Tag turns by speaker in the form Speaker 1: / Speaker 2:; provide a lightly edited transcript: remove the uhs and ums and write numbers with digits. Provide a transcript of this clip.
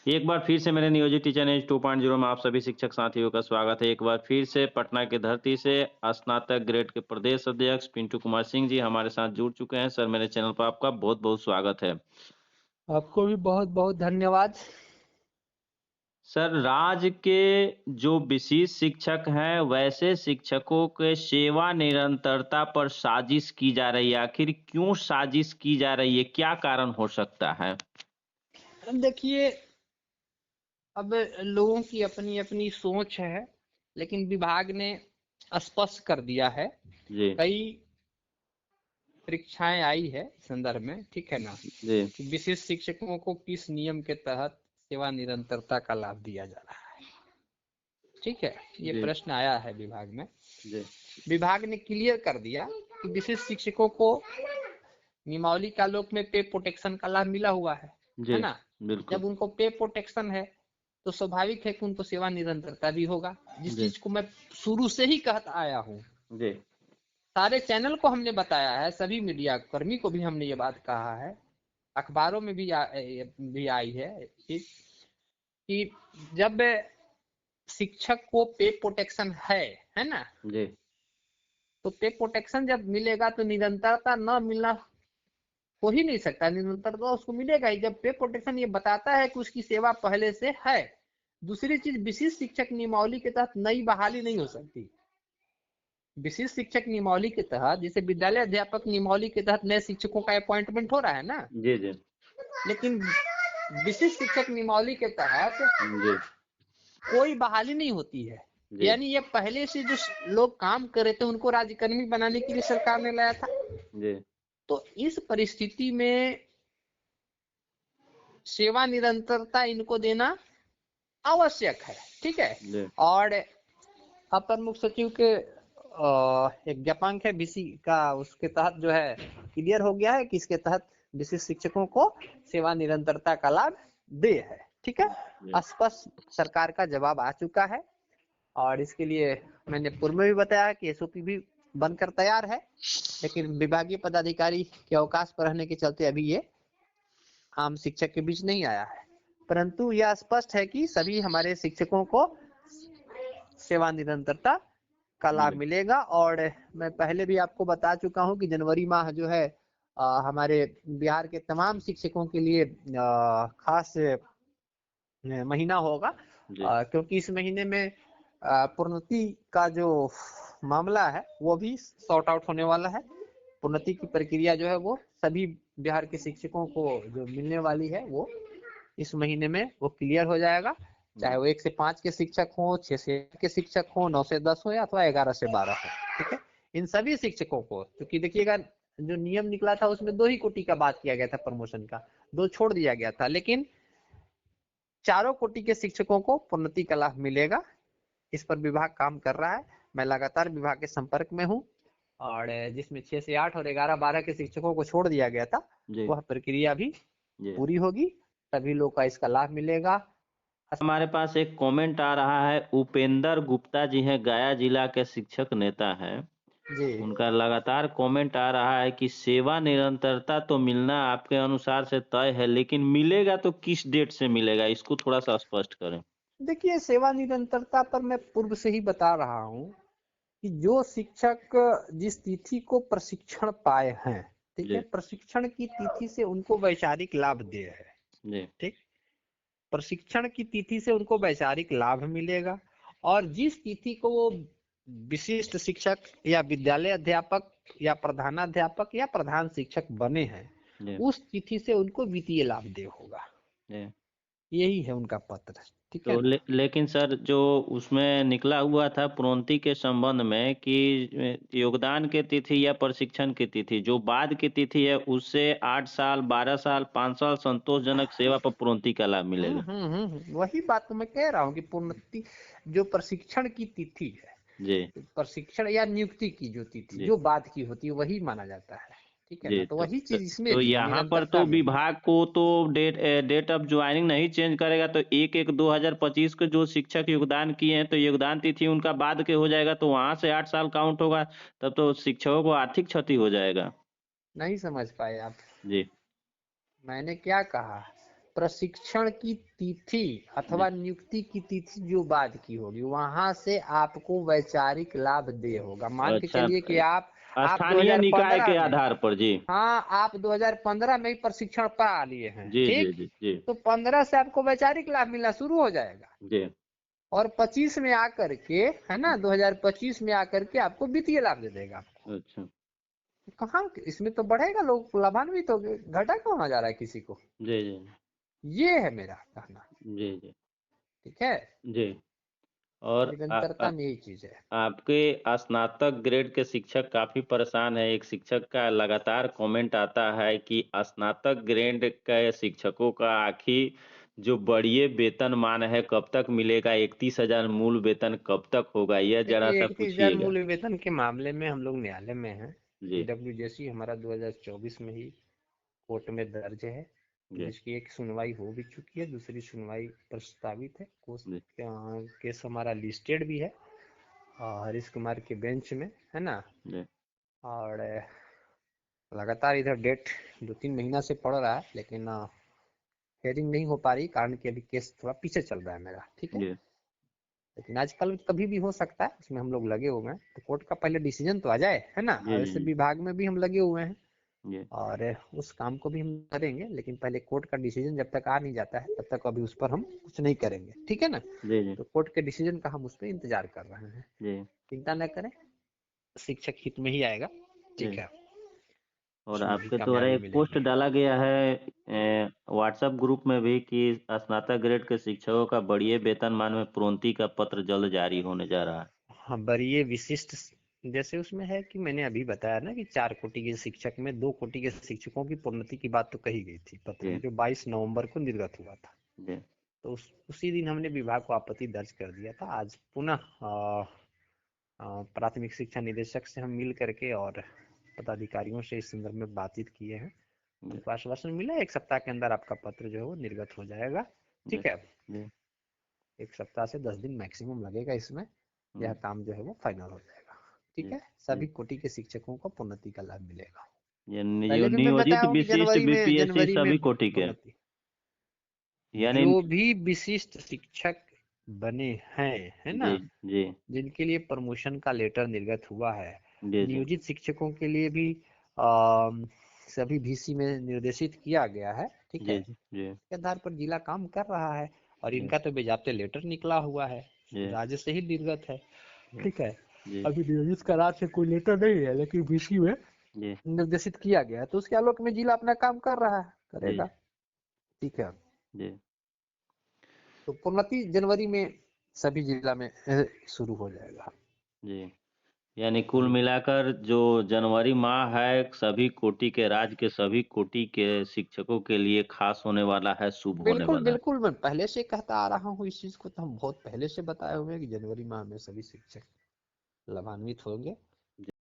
Speaker 1: एक बार फिर से मेरे नियोजित टीचर एज 2.0 में आप सभी शिक्षक साथियों का स्वागत है। एक बार फिर से पटना की धरती से स्नातक ग्रेड के प्रदेश अध्यक्ष पिंटू कुमार सिंह जी हमारे साथ जुड़ चुके हैं। सर, मेरे चैनल पर आपका बहुत बहुत स्वागत है।
Speaker 2: आपको भी बहुत बहुत धन्यवाद।
Speaker 1: सर, राज्य के जो विशिष्ट शिक्षक हैं वैसे शिक्षकों के सेवा निरंतरता पर साजिश की जा रही है। आखिर क्यों साजिश की जा रही है, क्या कारण हो सकता है?
Speaker 2: देखिए, अब लोगों की अपनी अपनी सोच है, लेकिन विभाग ने स्पष्ट कर दिया है।
Speaker 1: जी
Speaker 2: कई परीक्षाएं आई है इस संदर्भ में, ठीक है ना,
Speaker 1: जी
Speaker 2: कि विशिष्ट शिक्षकों को किस नियम के तहत सेवा निरंतरता का लाभ दिया जा रहा है। ठीक है, ये
Speaker 1: जी
Speaker 2: प्रश्न आया है विभाग में।
Speaker 1: जी
Speaker 2: विभाग ने क्लियर कर दिया कि विशिष्ट शिक्षकों को नियमावली का आलोक में पे प्रोटेक्शन का लाभ मिला हुआ है
Speaker 1: जी
Speaker 2: ना।
Speaker 1: बिल्कुल।
Speaker 2: जब उनको पे प्रोटेक्शन है तो स्वाभाविक है कि उनको सेवा निरंतरता भी होगा, जिस
Speaker 1: जी
Speaker 2: चीज को मैं शुरू से ही कहता आया हूँ।
Speaker 1: जी
Speaker 2: सारे चैनल को हमने बताया है, सभी मीडिया कर्मी को भी हमने ये बात कहा है, अखबारों में भी आई है, ठीक, कि जब शिक्षक को पे प्रोटेक्शन है ना,
Speaker 1: जी
Speaker 2: तो पे प्रोटेक्शन जब मिलेगा तो निरंतरता न मिलना हो ही नहीं सकता। निरंतरता उसको मिलेगा ही जब पे प्रोटेक्शन ये बताता है कि उसकी सेवा पहले से है। दूसरी चीज, विशिष्ट शिक्षक नियमावली के तहत नई बहाली नहीं हो सकती। विशिष्ट शिक्षक नियमावली के तहत, जैसे विद्यालय अध्यापक नियमावली के तहत नए शिक्षकों का अपॉइंटमेंट हो रहा है ना,
Speaker 1: जी जी
Speaker 2: लेकिन विशिष्ट शिक्षक नियमावली के तहत
Speaker 1: जी
Speaker 2: कोई बहाली नहीं होती है।
Speaker 1: जी
Speaker 2: यानी ये पहले से जो लोग काम कर रहे थे उनको राज्यकर्मी बनाने के लिए सरकार ने लाया था।
Speaker 1: जी
Speaker 2: तो इस परिस्थिति में सेवा निरंतरता इनको देना आवश्यक है, ठीक है।
Speaker 1: जी
Speaker 2: और अपर मुख्य सचिव के एक ज्ञापांक है बीसी का, उसके तहत जो है क्लियर हो गया है कि इसके तहत विशिष्ट शिक्षकों को सेवा निरंतरता का लाभ दे है, ठीक है।
Speaker 1: जी
Speaker 2: स्पष्ट सरकार का जवाब आ चुका है और इसके लिए मैंने पूर्व में भी बताया कि एसओपी भी बनकर तैयार है, लेकिन विभागीय पदाधिकारी के अवकाश पर रहने के चलते अभी ये आम शिक्षक के बीच नहीं आया है। परंतु यह स्पष्ट है कि सभी हमारे शिक्षकों को सेवा निरंतरता का लाभ
Speaker 1: जी
Speaker 2: मिलेगा। और मैं पहले भी आपको बता चुका हूं कि जनवरी माह जो है हमारे बिहार के तमाम शिक्षकों के लिए खास महीना होगा,
Speaker 1: जी
Speaker 2: क्योंकि इस महीने में प्रोन्नति का जो मामला है वो भी सॉर्ट आउट होने वाला है। प्रोन्नति की प्रक्रिया जो है वो सभी बिहार के शिक्षकों को जो मिलने वाली है वो इस महीने में वो क्लियर हो जाएगा, चाहे वो 1 से 5 के शिक्षक हो, 6 से 8 के शिक्षक हो, 9 से 10 हो या अथवा 11 से 12 हो, ठीक है। इन सभी शिक्षकों को, क्योंकि देखिएगा जो नियम निकला था उसमें 2 ही कोटि का बात किया गया था प्रमोशन का, 2 छोड़ दिया गया था, लेकिन चारों कोटि के शिक्षकों को प्रोन्नति का लाभ मिलेगा। इस पर विभाग काम कर रहा है, मैं लगातार विभाग के संपर्क में हूँ। और जिसमें 6 से 8 और 11-12 के शिक्षकों को छोड़ दिया गया था,
Speaker 1: जी
Speaker 2: वह प्रक्रिया भी
Speaker 1: जी
Speaker 2: पूरी होगी, सभी लोग का इसका लाभ मिलेगा।
Speaker 1: हमारे पास एक कमेंट आ रहा है। उपेंद्र गुप्ता जी हैं, गया जिला के शिक्षक नेता हैं।
Speaker 2: जी,
Speaker 1: उनका लगातार कमेंट आ रहा है कि सेवा निरंतरता तो मिलना आपके अनुसार से तय है, लेकिन मिलेगा तो किस डेट से मिलेगा, इसको थोड़ा सा स्पष्ट करें।
Speaker 2: देखिए, सेवा निरंतरता पर मैं पूर्व से ही बता रहा हूँ कि जो शिक्षक जिस तिथि को प्रशिक्षण पाए हैं, ठीक है,
Speaker 1: जी
Speaker 2: प्रशिक्षण की तिथि से उनको वैचारिक लाभ दे है,
Speaker 1: जी
Speaker 2: ठीक, प्रशिक्षण की तिथि से उनको वैचारिक लाभ मिलेगा। और जिस तिथि को वो विशिष्ट शिक्षक या विद्यालय अध्यापक या प्रधानाध्यापक या प्रधान शिक्षक बने हैं,
Speaker 1: जी
Speaker 2: उस तिथि से उनको वित्तीय लाभ दे होगा।
Speaker 1: जी
Speaker 2: यही है उनका पत्र, ठीक है
Speaker 1: तो
Speaker 2: ना।
Speaker 1: लेकिन सर, जो उसमें निकला हुआ था प्रोन्नति के संबंध में कि योगदान की तिथि या प्रशिक्षण की तिथि, जो बाद की तिथि है उससे 8 साल, 12 साल, 5 साल संतोषजनक सेवा पर प्रोन्नति का लाभ मिलेगा।
Speaker 2: वही बात तो मैं कह रहा हूँ कि प्रोन्नति जो प्रशिक्षण की तिथि है,
Speaker 1: जी
Speaker 2: प्रशिक्षण या नियुक्ति की जो तिथि
Speaker 1: जी
Speaker 2: जो बाद की होती है वही माना जाता है, ठीक है
Speaker 1: जी
Speaker 2: ना। तो वही चीज इसमें
Speaker 1: तो
Speaker 2: भी है,
Speaker 1: यहाँ पर
Speaker 2: निरंतरता
Speaker 1: तो
Speaker 2: में भी।
Speaker 1: विभाग को तो डेट ऑफ ज्वाइनिंग नहीं चेंज करेगा, तो 1/1/2025 के जो शिक्षक योगदान किए हैं तो योगदान तिथि उनका बाद के हो जाएगा, तो वहां से 8 साल काउंट होगा, तब तो शिक्षकों को आर्थिक क्षति हो जाएगा।
Speaker 2: नहीं समझ पाए आप,
Speaker 1: जी
Speaker 2: मैंने क्या कहा। प्रशिक्षण की तिथि अथवा नियुक्ति की तिथि जो बाद की होगी वहां से आपको वैचारिक लाभ देय होगा। मान के
Speaker 1: अच्छा,
Speaker 2: चलिए कि आप
Speaker 1: स्थानीय निकाय
Speaker 2: 2015
Speaker 1: के
Speaker 2: में,
Speaker 1: आधार पर जी।
Speaker 2: हाँ आप 2015 में ही प्रशिक्षण पा लिए हैं,
Speaker 1: जी जी
Speaker 2: ठीक,
Speaker 1: जी जी
Speaker 2: तो 15 से आपको वैचारिक लाभ मिलना शुरू हो जाएगा
Speaker 1: जी।
Speaker 2: और 25 में आकर के, है ना, 2025 में आकर के आपको वित्तीय लाभ दे देगा।
Speaker 1: अच्छा।
Speaker 2: कहाँ इसमें तो बढ़ेगा, लोग लाभान्वित हो गए, घाटा क्यों आ जा रहा है किसी को।
Speaker 1: जी जी
Speaker 2: ये है मेरा कहना,
Speaker 1: जी जी
Speaker 2: ठीक है।
Speaker 1: जी। और
Speaker 2: निरंतरता में यही चीज है।
Speaker 1: आपके स्नातक ग्रेड के शिक्षक काफी परेशान है। एक शिक्षक का लगातार कमेंट आता है कि स्नातक ग्रेड के शिक्षकों का आखिर जो बढ़िए वेतनमान है कब तक मिलेगा, 31,000 मूल वेतन कब तक होगा, यह जरा
Speaker 2: देखिए
Speaker 1: सा
Speaker 2: 31,000
Speaker 1: पूछिएगा।
Speaker 2: मूल वेतन के मामले में हम लोग न्यायालय में हैं।
Speaker 1: जी
Speaker 2: पीडब्ल्यूजेसी हमारा 2024 में ही कोर्ट में दर्ज है,
Speaker 1: जी
Speaker 2: जिसकी एक सुनवाई हो भी चुकी है, दूसरी सुनवाई प्रस्तावित है।
Speaker 1: जी
Speaker 2: केस हमारा लिस्टेड भी है हरीश कुमार के बेंच में, है ना।
Speaker 1: जी
Speaker 2: और लगातार इधर डेट 2-3 महीना से पड़ रहा है, लेकिन हेयरिंग नहीं हो पा रही, कारण कि अभी केस थोड़ा पीछे चल रहा है मेरा, ठीक है।
Speaker 1: जी
Speaker 2: लेकिन आजकल कभी भी हो सकता है, इसमें हम लोग लगे हुए हैं, तो कोर्ट का पहले डिसीजन तो आ जाए, है ना।
Speaker 1: जी
Speaker 2: और
Speaker 1: जी
Speaker 2: ऐसे
Speaker 1: जी
Speaker 2: विभाग में भी हम लगे हुए हैं
Speaker 1: जी
Speaker 2: और उस काम को भी हम करेंगे, लेकिन पहले कोर्ट का डिसीजन जब तक आ नहीं जाता है तब तक अभी उस पर हम कुछ नहीं करेंगे, ठीक है ना।
Speaker 1: जी जी
Speaker 2: तो कोर्ट के डिसीजन का हम उस पर इंतजार कर रहे हैं,
Speaker 1: जी
Speaker 2: चिंता न करें, शिक्षक हित में ही आएगा, ठीक
Speaker 1: जी।
Speaker 2: है।
Speaker 1: और
Speaker 2: उसमें भी
Speaker 1: आपके द्वारा
Speaker 2: कामयाबी
Speaker 1: एक पोस्ट
Speaker 2: मिलेगी।
Speaker 1: डाला गया है व्हाट्सएप ग्रुप में भी कि स्नातक ग्रेड के शिक्षकों का बढ़िए वेतनमान में प्रोन्नति का पत्र जल्द जारी होने जा रहा है।
Speaker 2: हाँ, बड़े विशिष्ट, जैसे उसमें है कि मैंने अभी बताया ना कि 4 कोटि के शिक्षक में 2 कोटि के शिक्षकों की प्रोन्नति की बात तो कही गई थी पत्र में,
Speaker 1: जी
Speaker 2: जो 22 नवंबर को निर्गत हुआ था।
Speaker 1: जी
Speaker 2: तो उसी दिन हमने विभाग को आपत्ति दर्ज कर दिया था। आज पुनः प्राथमिक शिक्षा निदेशक से हम मिल करके और पदाधिकारियों से इस संदर्भ में बातचीत किए हैं।
Speaker 1: जी
Speaker 2: हमको आश्वासन मिला है 1 सप्ताह के अंदर आपका पत्र जो है वो निर्गत हो जाएगा,
Speaker 1: जी
Speaker 2: ठीक है।
Speaker 1: जी
Speaker 2: 1 सप्ताह से 10 दिन मैक्सिमम लगेगा इसमें, यह
Speaker 1: जी
Speaker 2: काम जो है वो फाइनल हो जाएगा, ठीक
Speaker 1: जी
Speaker 2: है।
Speaker 1: जी।
Speaker 2: सभी कोटि के शिक्षकों को प्रोन्नति का लाभ मिलेगा।
Speaker 1: ये
Speaker 2: पहले भी मैं
Speaker 1: नियोजित
Speaker 2: बताया हूँ कि
Speaker 1: विशिष्ट बीपीएससी
Speaker 2: जनवरी में
Speaker 1: सभी कोटि के,
Speaker 2: प्रोन्नति,
Speaker 1: यानी
Speaker 2: जो भी विशिष्ट शिक्षक बने हैं, है
Speaker 1: जी
Speaker 2: ना,
Speaker 1: जी
Speaker 2: जिनके लिए प्रमोशन का लेटर निर्गत हुआ है,
Speaker 1: जी जी
Speaker 2: नियोजित शिक्षकों के लिए भी आ, सभी VC में निर्देशित किया गया है, ठीक है।
Speaker 1: जी जी
Speaker 2: के आधार पर जिला काम कर रहा है और
Speaker 1: जी
Speaker 2: इनका तो बेजाप्ते लेटर निकला हुआ है,
Speaker 1: जी
Speaker 2: राज्य से ही निर्गत है,
Speaker 1: जी
Speaker 2: ठीक है।
Speaker 1: जी
Speaker 2: अभी नियोजित का राज्य से कोई लेटर नहीं है, लेकिन VC में
Speaker 1: जी
Speaker 2: निर्देशित किया गया है, तो उसके आलोक में जिला अपना काम कर रहा है,
Speaker 1: जी
Speaker 2: करेगा, ठीक है।
Speaker 1: जी
Speaker 2: तो प्रोन्नति जनवरी में सभी जिला में शुरू हो जाएगा
Speaker 1: जी। यानी कुल
Speaker 2: जी।
Speaker 1: मिलाकर जो जनवरी माह है सभी कोटि के, राज्य के सभी कोटि के शिक्षकों के लिए खास होने वाला है, शुभ होने
Speaker 2: बिल्कुल
Speaker 1: वाला है।
Speaker 2: बिल्कुल, मैं पहले से कहता आ रहा हूँ इस चीज को, तो हम बहुत पहले से बताए हुए हैं कि जनवरी माह में सभी शिक्षक लाभान्वित होंगे।